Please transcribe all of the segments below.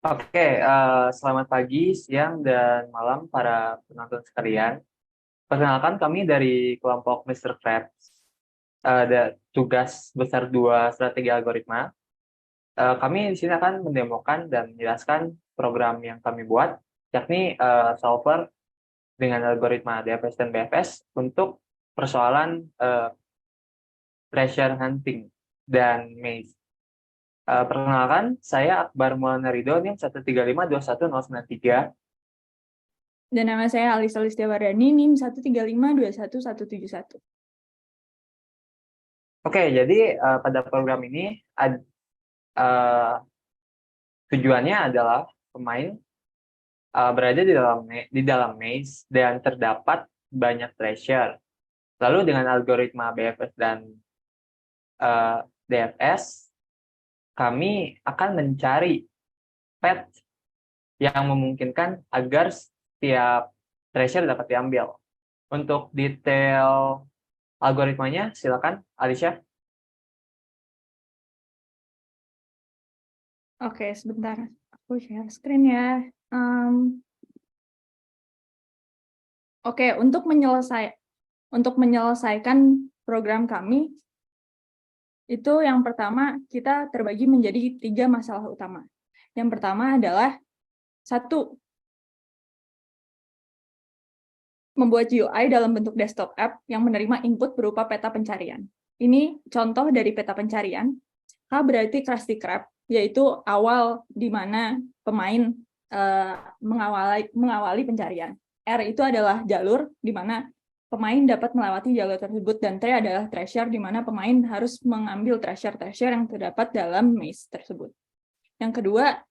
Selamat pagi, siang, dan malam para penonton sekalian. Perkenalkan kami dari kelompok Mr. Krabs. Ada tugas besar 2 strategi algoritma. Kami di sini akan mendemokan dan menjelaskan program yang kami buat, yakni solver dengan algoritma DFS dan BFS untuk persoalan treasure hunting dan maze. Perkenalkan, saya Akbar Maulana Ridho, NIM 135211093. Dan nama saya Alisa Listiawardani, NIM 135211171. Jadi pada program ini eh, tujuannya adalah pemain berada di dalam maze dan terdapat banyak treasure. Lalu dengan algoritma BFS dan DFS, kami akan mencari path yang memungkinkan agar setiap treasure dapat diambil. Untuk detail algoritmanya, silakan Alicia. Oke, sebentar. Aku share screen ya. Oke, untuk menyelesaikan program kami, itu yang pertama kita terbagi menjadi 3 masalah utama. Yang pertama adalah 1, membuat UI dalam bentuk desktop app yang menerima input berupa peta pencarian. Ini contoh dari peta pencarian. K berarti Krusty Krab, yaitu awal di mana pemain mengawali pencarian. R itu adalah jalur di mana pemain dapat melewati jalur tersebut, dan T adalah treasure di mana pemain harus mengambil treasure yang terdapat dalam maze tersebut. Yang kedua,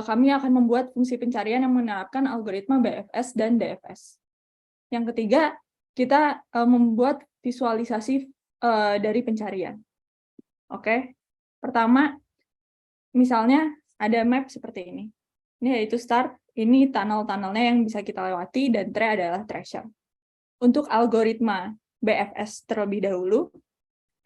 kami akan membuat fungsi pencarian yang menerapkan algoritma BFS dan DFS. Yang ketiga, kita membuat visualisasi dari pencarian. Oke. Pertama, misalnya ada map seperti ini. Ini yaitu start, ini tunnel-tunnelnya yang bisa kita lewati, dan tree adalah treasure. Untuk algoritma BFS terlebih dahulu,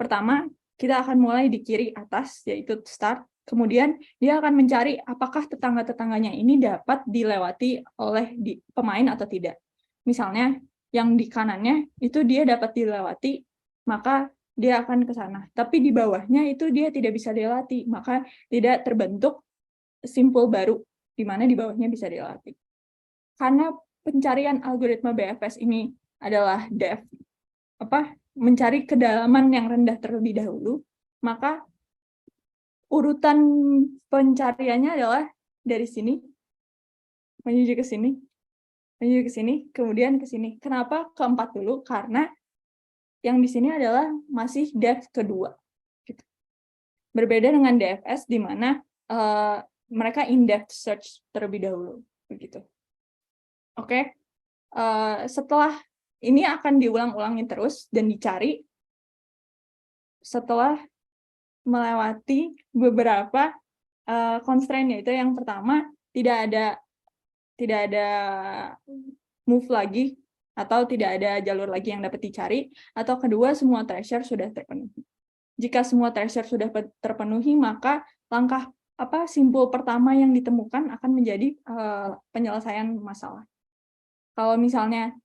pertama, kita akan mulai di kiri atas, yaitu start. Kemudian, dia akan mencari apakah tetangga-tetangganya ini dapat dilewati oleh pemain atau tidak. Misalnya, yang di kanannya itu dia dapat dilewati, maka dia akan ke sana. Tapi di bawahnya itu dia tidak bisa dilewati, maka tidak terbentuk simpul baru di mana di bawahnya bisa dilewati. Karena pencarian algoritma BFS ini adalah mencari kedalaman yang rendah terlebih dahulu, maka urutan pencariannya adalah dari sini menuju ke sini, kemudian ke sini. Kenapa keempat dulu? Karena yang di sini adalah masih depth kedua. Gitu. Berbeda dengan DFS di mana mereka in-depth search terlebih dahulu. Begitu. Oke. Setelah ini akan diulang-ulangin terus dan dicari setelah melewati beberapa constraint, yaitu yang pertama tidak ada move lagi atau tidak ada jalur lagi yang dapat dicari, atau kedua semua treasure sudah terpenuhi. Jika semua treasure sudah terpenuhi, maka langkah simpul pertama yang ditemukan akan menjadi penyelesaian masalah. Kalau misalnya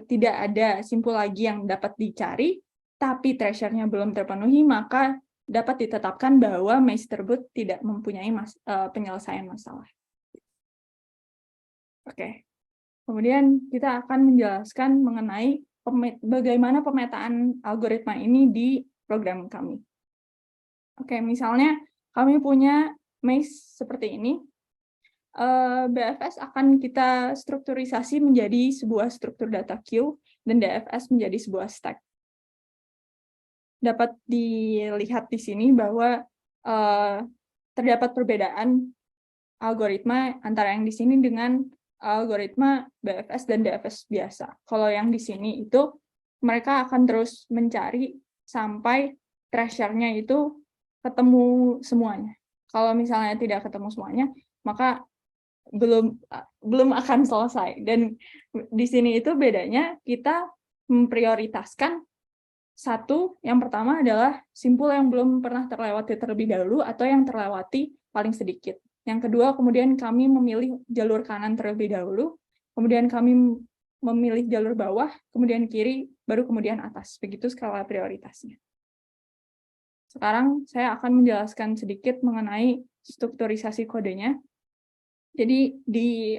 tidak ada simpul lagi yang dapat dicari, tapi treasure-nya belum terpenuhi, maka dapat ditetapkan bahwa maze tersebut tidak mempunyai penyelesaian masalah. Oke. Kemudian kita akan menjelaskan mengenai bagaimana pemetaan algoritma ini di program kami. Oke, misalnya kami punya maze seperti ini. BFS akan kita strukturisasi menjadi sebuah struktur data queue, dan DFS menjadi sebuah stack. Dapat dilihat di sini bahwa terdapat perbedaan algoritma antara yang di sini dengan algoritma BFS dan DFS biasa. Kalau yang di sini itu mereka akan terus mencari sampai treasure-nya itu ketemu semuanya. Kalau misalnya tidak ketemu semuanya, maka belum akan selesai. Dan di sini itu bedanya kita memprioritaskan satu, yang pertama adalah simpul yang belum pernah terlewati terlebih dahulu atau yang terlewati paling sedikit. Yang kedua, kemudian kami memilih jalur kanan terlebih dahulu, kemudian kami memilih jalur bawah, kemudian kiri, baru kemudian atas. Begitu skala prioritasnya. Sekarang saya akan menjelaskan sedikit mengenai strukturisasi kodenya. Jadi di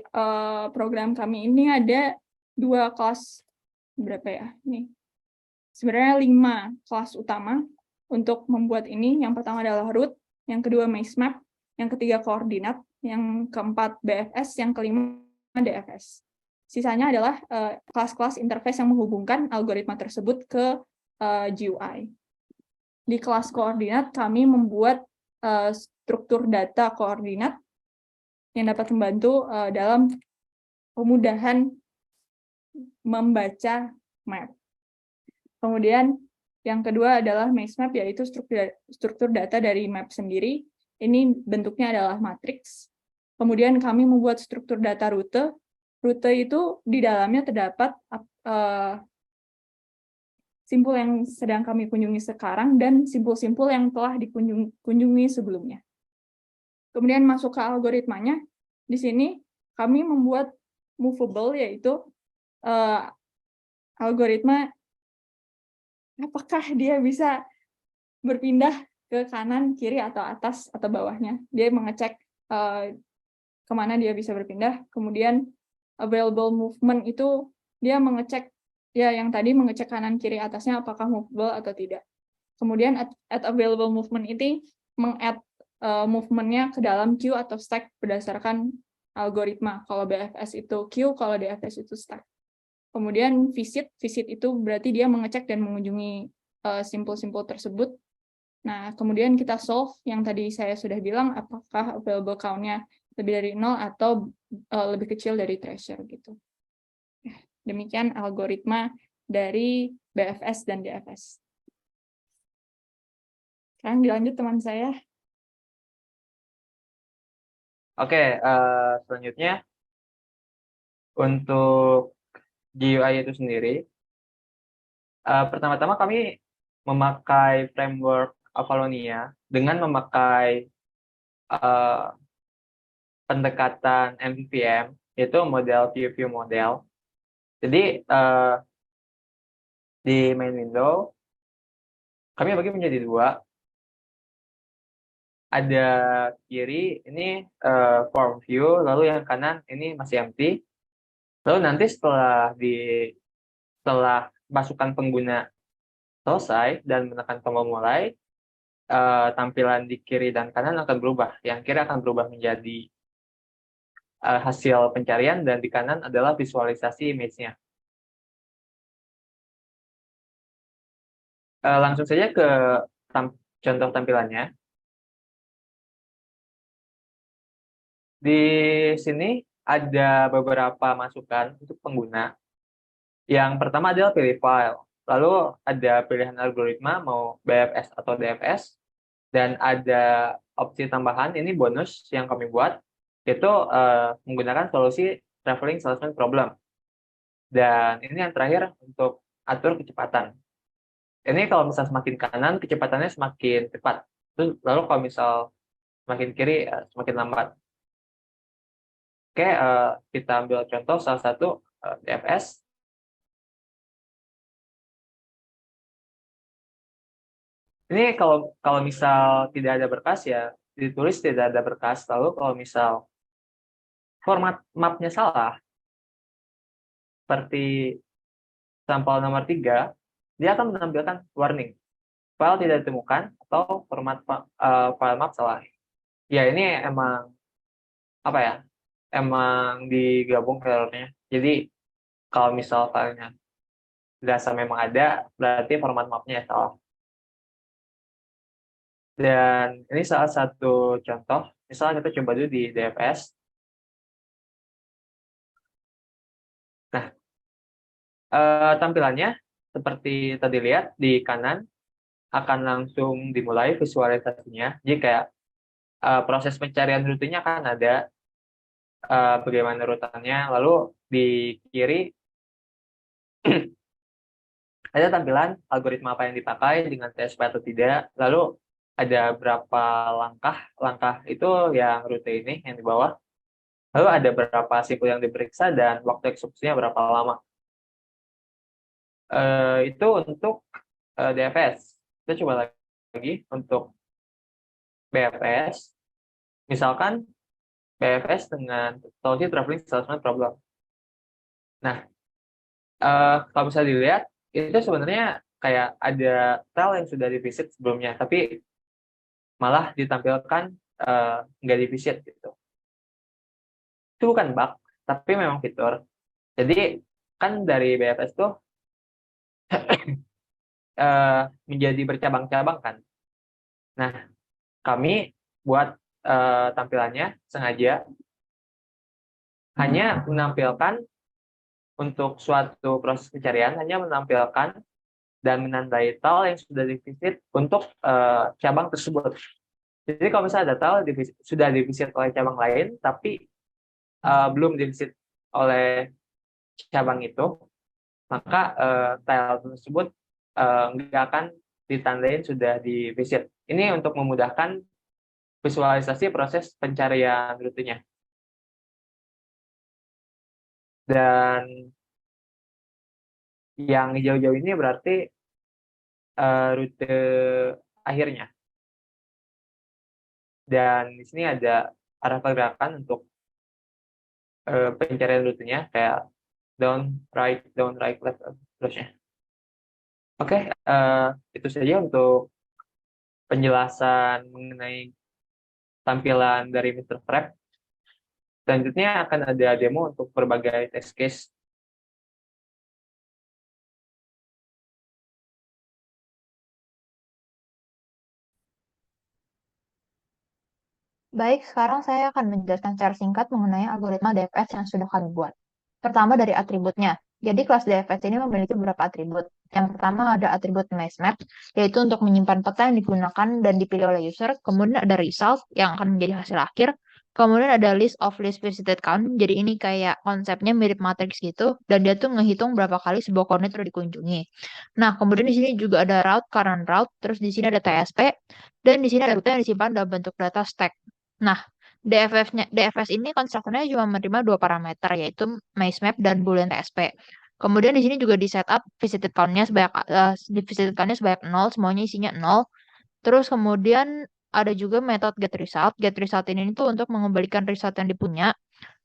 program kami ini ada 2 kelas, berapa ya? Nih. Sebenarnya 5 kelas utama untuk membuat ini. Yang pertama adalah root, yang kedua maze map, yang ketiga koordinat, yang keempat BFS, yang kelima DFS. Sisanya adalah kelas-kelas interface yang menghubungkan algoritma tersebut ke GUI. Di kelas koordinat, kami membuat struktur data koordinat yang dapat membantu dalam kemudahan membaca map. Kemudian yang kedua adalah maze map, yaitu struktur data dari map sendiri. Ini bentuknya adalah matriks. Kemudian kami membuat struktur data rute. Rute itu di dalamnya terdapat simpul yang sedang kami kunjungi sekarang dan simpul-simpul yang telah dikunjungi sebelumnya. Kemudian masuk ke algoritmanya. Di sini kami membuat movable, yaitu algoritma apakah dia bisa berpindah ke kanan, kiri, atau atas, atau bawahnya. Dia mengecek kemana dia bisa berpindah. Kemudian available movement itu dia mengecek, ya yang tadi mengecek kanan, kiri, atasnya apakah movable atau tidak. Kemudian at available movement ini meng-add movement-nya ke dalam queue atau stack berdasarkan algoritma. Kalau BFS itu queue, kalau DFS itu stack. Kemudian visit itu berarti dia mengecek dan mengunjungi simpul-simpul tersebut. Nah, kemudian kita solve yang tadi saya sudah bilang, apakah available count-nya lebih dari 0 atau lebih kecil dari treasure gitu. Demikian algoritma dari BFS dan DFS. Sekarang dilanjut teman saya. Oke, selanjutnya untuk GUI itu sendiri, pertama-tama kami memakai framework Avalonia dengan memakai pendekatan MVVM, yaitu model view model. Jadi di main window kami bagi menjadi 2. Ada kiri ini form view, lalu yang kanan ini masih empty. Lalu nanti setelah masukan pengguna selesai dan menekan tombol mulai, tampilan di kiri dan kanan akan berubah. Yang kiri akan berubah menjadi hasil pencarian, dan di kanan adalah visualisasi image-nya. Langsung saja ke contoh tampilannya. Di sini ada beberapa masukan untuk pengguna. Yang pertama adalah pilih file. Lalu ada pilihan algoritma, mau BFS atau DFS. Dan ada opsi tambahan, ini bonus yang kami buat, yaitu menggunakan solusi traveling salesman problem. Dan ini yang terakhir untuk atur kecepatan. Ini kalau misal semakin kanan, kecepatannya semakin cepat. Lalu kalau misal semakin kiri, semakin lambat. Oke, kita ambil contoh salah satu DFS. Ini kalau misal tidak ada berkas, ya ditulis tidak ada berkas. Lalu kalau misal format mapnya salah, seperti sampel nomor 3, dia akan menampilkan warning, file tidak ditemukan atau format file map salah. Ya ini emang apa ya? Emang digabung errornya. Jadi kalau misal filenya dirasa memang ada, berarti format mapnya salah. Dan ini salah satu contoh. Misalnya kita coba dulu di DFS. Nah, tampilannya seperti tadi lihat di kanan akan langsung dimulai visualisasinya. Jadi kayak proses pencarian rutenya akan ada, bagaimana urutannya. Lalu di kiri ada tampilan algoritma apa yang dipakai dengan TSP atau tidak. Lalu ada berapa langkah itu yang rute ini yang di bawah. Lalu ada berapa simpul yang diperiksa dan waktu eksekusinya berapa lama. Itu untuk DFS. Kita coba lagi untuk BFS. Misalkan BFS dengan solusi traveling salesman problem. Nah, kalau bisa dilihat, itu sebenarnya kayak ada tel yang sudah divisit sebelumnya, tapi malah ditampilkan nggak divisit gitu. Itu bukan bug, tapi memang fitur. Jadi, kan dari BFS tuh menjadi bercabang-cabang kan. Nah, kami buat tampilannya sengaja hanya menampilkan untuk suatu proses pencarian, hanya menampilkan dan menandai tel yang sudah divisit untuk cabang tersebut. Jadi kalau misalnya ada tel sudah divisit oleh cabang lain, tapi belum divisit oleh cabang itu, maka tel tersebut nggak akan ditandain sudah divisit. Ini untuk memudahkan visualisasi proses pencarian rutenya. Dan yang hijau-hijau ini berarti rute akhirnya. Dan di sini ada arah pergerakan untuk pencarian rutenya kayak down, right, left, terusnya. Oke, itu saja untuk penjelasan mengenai tampilan dari Mr. Frap. Selanjutnya akan ada demo untuk berbagai test case. Baik, sekarang saya akan menjelaskan secara singkat mengenai algoritma DFS yang sudah kami buat. Pertama dari atributnya. Jadi kelas DFS ini memiliki beberapa atribut. Yang pertama ada atribut MazeMap, yaitu untuk menyimpan peta yang digunakan dan dipilih oleh user. Kemudian ada result yang akan menjadi hasil akhir. Kemudian ada list of least visited count. Jadi ini kayak konsepnya mirip matrix gitu. Dan dia tuh ngehitung berapa kali sebuah koordinat sudah dikunjungi. Nah, kemudian di sini juga ada route, current route. Terus di sini ada TSP. Dan di sini ada rute yang disimpan dalam bentuk data stack. Nah, DFS ini konstruktornya cuma menerima dua parameter, yaitu MazeMap dan Boolean TSP. Kemudian di sini juga di setup visited count-nya sebanyak 0, semuanya isinya 0. Terus kemudian ada juga metode getResult. GetResult ini tuh untuk mengembalikan result yang dipunya.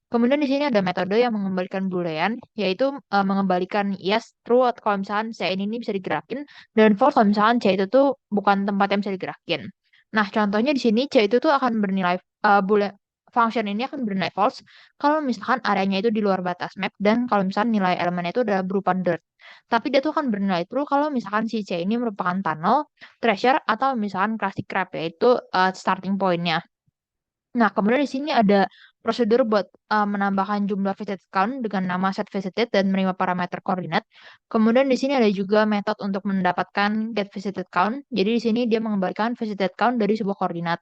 Kemudian di sini ada metode yang mengembalikan Boolean, yaitu mengembalikan yes, true, atau kalau misalkan C ini bisa digerakin, dan false kalau misalkan C itu tuh bukan tempat yang bisa digerakin. Nah, contohnya di sini C itu tuh akan bernilai Boolean function ini akan bernilai false kalau misalkan areanya itu di luar batas map dan kalau misalkan nilai elemennya itu adalah berupa dirt. Tapi dia tuh akan bernilai true kalau misalkan si C ini merupakan tunnel, treasure, atau misalkan Krusty Krab, yaitu starting point-nya. Nah, kemudian di sini ada prosedur buat menambahkan jumlah visited count dengan nama set visited dan menerima parameter koordinat. Kemudian di sini ada juga metode untuk mendapatkan get visited count. Jadi di sini dia mengembalikan visited count dari sebuah koordinat.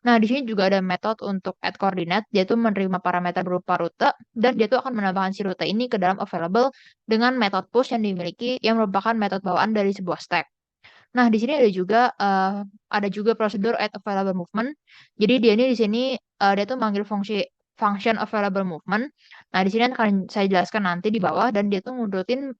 Nah, di sini juga ada metode untuk add koordinat, yaitu menerima parameter berupa rute, dan dia tuh akan menambahkan si rute ini ke dalam available dengan metode push yang dimiliki, yang merupakan metode bawaan dari sebuah stack. Nah, di sini ada juga prosedur add available movement. Jadi dia ini di sini dia tuh manggil function available movement. Nah, di sini akan saya jelaskan nanti di bawah dan dia tuh ngurutin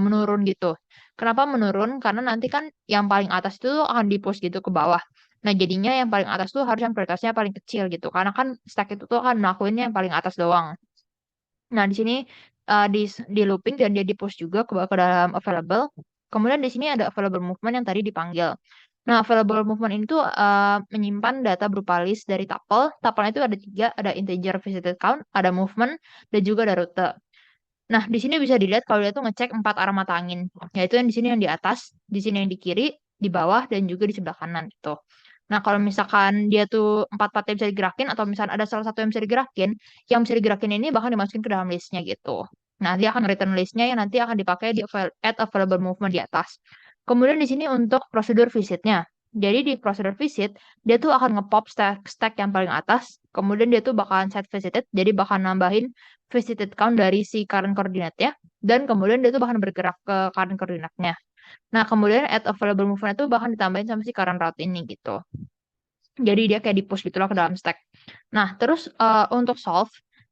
menurun gitu. Kenapa menurun? Karena nanti kan yang paling atas itu akan di-push gitu ke bawah. Nah, jadinya yang paling atas tuh harus yang prioritasnya paling kecil gitu. Karena kan stack itu tuh akan melakukannya yang paling atas doang. Nah, di sini di looping dan dia di-push juga ke dalam available. Kemudian di sini ada available movement yang tadi dipanggil. Nah, available movement ini tuh menyimpan data berupa list dari tuple. Tuple itu ada 3, ada integer visited count, ada movement, dan juga ada rute. Nah, di sini bisa dilihat kalau dia tuh ngecek 4 arah mata angin, yaitu yang di sini yang di atas, di sini yang di kiri, di bawah, dan juga di sebelah kanan gitu. Nah, kalau misalkan dia tuh 4-4 yang bisa digerakin, atau misalkan ada salah satu yang bisa digerakin ini bahkan dimasukin ke dalam listnya gitu. Nah, dia akan return listnya yang nanti akan dipakai di add available movement di atas. Kemudian di sini untuk prosedur visitnya. Jadi di prosedur visit, dia tuh akan ngepop stack yang paling atas, kemudian dia tuh bakalan set visited, jadi bakal nambahin visited count dari si current koordinatnya, dan kemudian dia tuh bakal bergerak ke current koordinatnya. Nah, kemudian add available movement itu bahkan ditambahin sama si current route ini gitu. Jadi dia kayak di-push gitu loh ke dalam stack. Nah, terus untuk solve,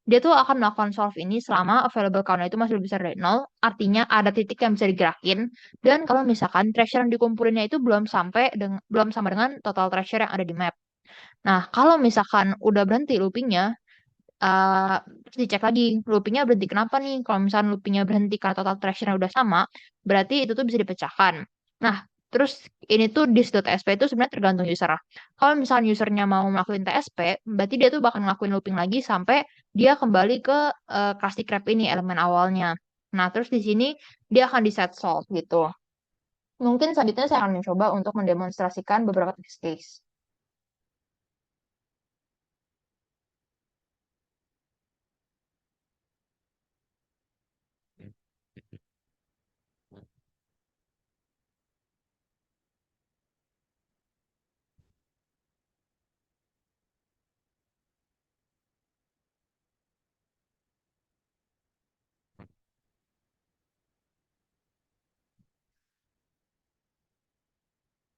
dia tuh akan melakukan solve ini selama available count itu masih lebih besar dari 0, artinya ada titik yang bisa digerakin, dan kalau misalkan treasure yang dikumpulinnya itu belum sama dengan total treasure yang ada di map. Nah, kalau misalkan udah berhenti loopingnya, terus dicek lagi loopingnya berhenti kenapa nih? Kalau misalkan loopingnya berhenti karena total treasure-nya udah sama, berarti itu tuh bisa dipecahkan. Nah, terus ini tuh dis.tsp itu sebenarnya tergantung user. Kalau misalkan usernya mau ngelakuin TSP, berarti dia tuh bakal ngelakuin looping lagi sampai dia kembali ke Krusty Krab ini elemen awalnya. Nah, terus di sini dia akan di set solve gitu. Mungkin selanjutnya saya akan mencoba untuk mendemonstrasikan beberapa test case.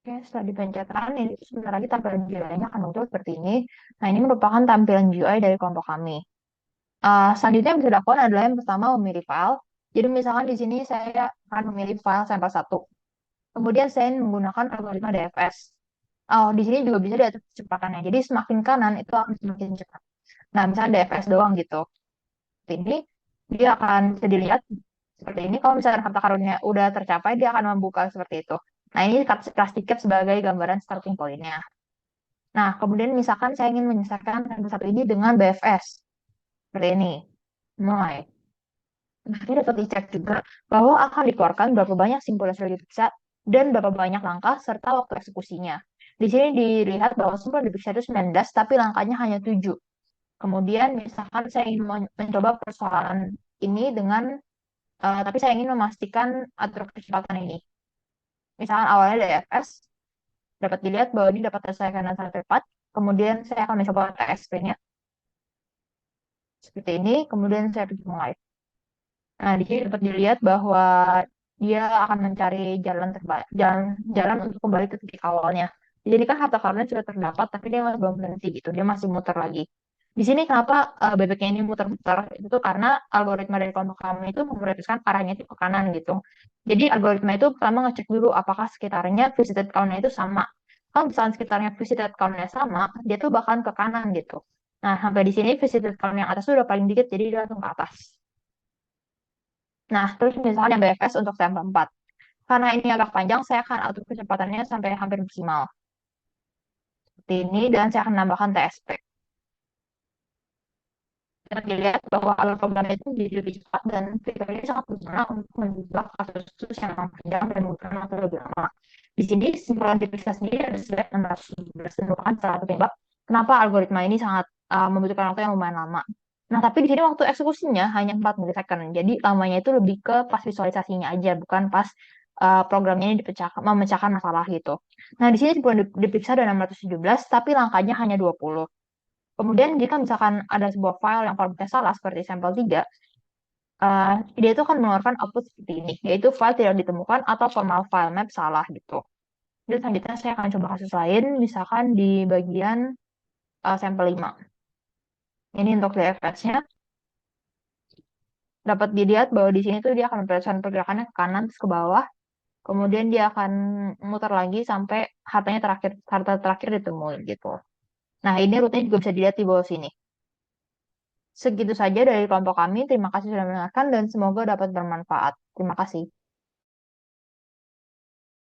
Oke, setelah dipencet run, ini sebentar lagi tampilan GUI-nya akan muncul seperti ini. Nah, ini merupakan tampilan GUI dari kelompok kami. Selanjutnya yang bisa dilakukan adalah yang pertama memilih file. Jadi misalkan di sini saya akan memilih file sampel 1. Kemudian saya menggunakan algoritma DFS. Oh, di sini juga bisa diatur kecepatannya. Jadi semakin kanan itu akan semakin cepat. Nah, misalnya DFS doang gitu. Seperti ini, dia akan bisa dilihat seperti ini. Kalau misalkan harta karunnya udah tercapai, dia akan membuka seperti itu. Nah, ini kelas tiket sebagai gambaran starting point-nya. Nah, kemudian misalkan saya ingin menyelesaikan satu ini dengan BFS. Seperti ini. Mulai. Nah, ini dapat dicek juga bahwa akan dikeluarkan berapa banyak simpul yang sudah diperiksa dan berapa banyak langkah serta waktu eksekusinya. Di sini dilihat bahwa simpul yang diperiksa itu 19, tapi langkahnya hanya 7. Kemudian misalkan saya ingin mencoba persoalan ini dengan, tapi saya ingin memastikan atur kecepatan ini. Misalkan awalnya dari FS, dapat dilihat bahwa ini dapat terselesaikan dengan sangat cepat. Kemudian saya akan mencoba TSP-nya. Seperti ini, kemudian saya pergi mulai. Nah, di sini dapat dilihat bahwa dia akan mencari jalan untuk kembali ke titik awalnya. Jadi kan harta karunnya sudah terdapat, tapi dia masih belum berhenti gitu. Dia masih muter lagi. Di sini kenapa bebeknya ini muter-muter? Itu karena algoritma dari kelompok kami itu memprioritaskan arahnya itu ke kanan gitu. Jadi algoritma itu pertama ngecek dulu apakah sekitarnya visited count-nya itu sama. Kalau misalnya sekitarnya visited count-nya sama, dia tuh bakalan ke kanan gitu. Nah, sampai di sini visited count yang atas itu udah paling dikit, jadi dia langsung ke atas. Nah, terus misalnya yang BFS untuk sampel 4. Karena ini agak panjang, saya akan atur kecepatannya sampai hampir maksimal. Seperti ini, dan saya akan menambahkan TSP. Dan dilihat bahwa alur program itu jadi lebih cepat dan fitur ini sangat berguna untuk menjebak kasus yang memang panjang dan membutuhkan waktu lebih lama. Di sini, simpulan diperiksa sendiri ada sebanyak 617 dan merupakan salah satu penyebab kenapa algoritma ini sangat membutuhkan waktu yang lumayan lama. Nah, tapi di sini waktu eksekusinya hanya 4 milisecond. Jadi lamanya itu lebih ke pas visualisasinya aja, bukan pas programnya ini memecahkan masalah gitu. Nah, di sini simpulan diperiksa ada 617, tapi langkahnya hanya 20. Kemudian jika misalkan ada sebuah file yang formatnya salah seperti sampel 3, dia itu akan mengeluarkan output seperti ini, yaitu file tidak ditemukan atau formal file map salah gitu. Dan selanjutnya saya akan coba kasus lain, misalkan di bagian sampel 5. Ini untuk DFS-nya. Dapat dilihat bahwa di sini tuh dia akan memperlihatkan pergerakannya ke kanan terus ke bawah. Kemudian dia akan muter lagi sampai harta terakhir ditemui gitu. Nah, ini rutenya juga bisa dilihat di bawah sini. Segitu saja dari kelompok kami. Terima kasih sudah mendengarkan dan semoga dapat bermanfaat. Terima kasih.